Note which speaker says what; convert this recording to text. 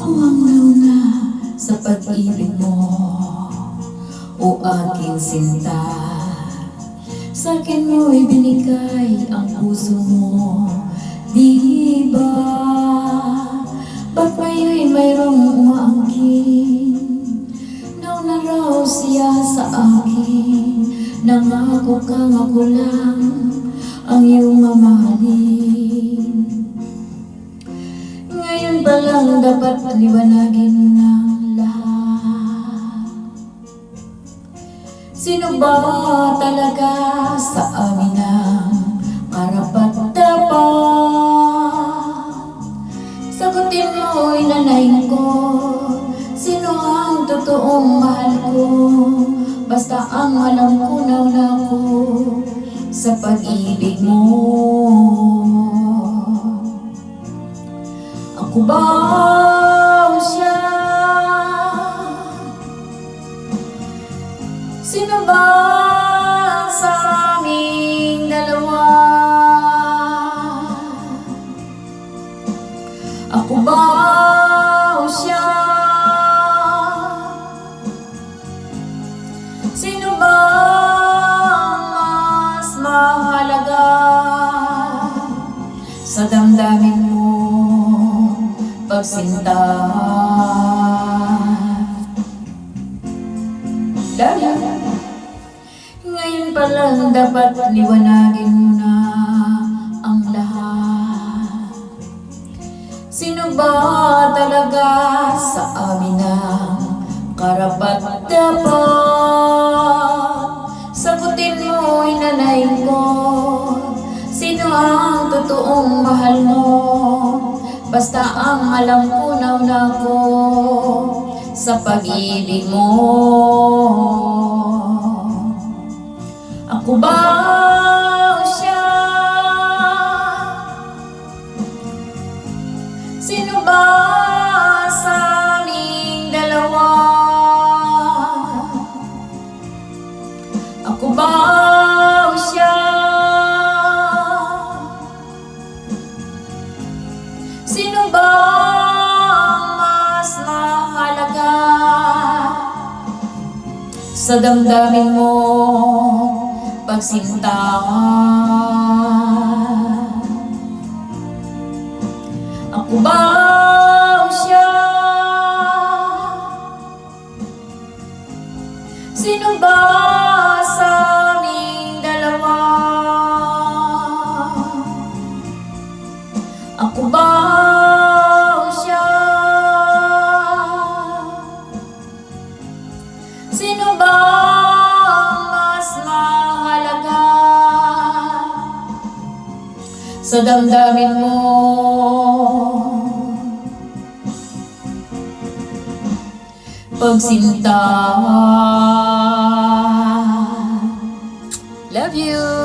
Speaker 1: Ako ang nauna sa pag-ibig mo, o aking sinta. Sa'kin mo'y binigay ang puso mo, di ba? Ba't ngayon mayroong umaangkin? Nauna raw siya sa akin, nangako kang ako lang ang iyong mamahalin. Ngayon pa lang dapat liwanagin ng lahat. Sino ba talaga sa amin ang karapat-dapat? Sagutin mo, inanay ko, sino ang totoong mahal ko? Basta ang alam ko, nauna ko sa pag-ibig mo. Ako ba o siya? Sino ba sa aming dalawa? Ako ba o siya? Sino ba ang mas mahalaga sa damdamin mo pagsinta? Ngayon pa lang dapat liwanagin mo na ang lahat. Sino ba talaga sa amin ang karapat-dapat? Sagutin mo, inanay ko, sino ang totoong mahal mo? Basta ang alam ko, nauna ko sa pag-ibig mo. Ako ba o siya? Sino ba sa aming dalawa? Ako ba o siya? Sino ba ang mas mahalaga sa damdamin mo pagsinta? Ako ba o siya? Sino ba sa aming dalawa? Ako ba o siya? Sino ba ang mas mahalaga sa damdamin mo? Pagsinta. Love you.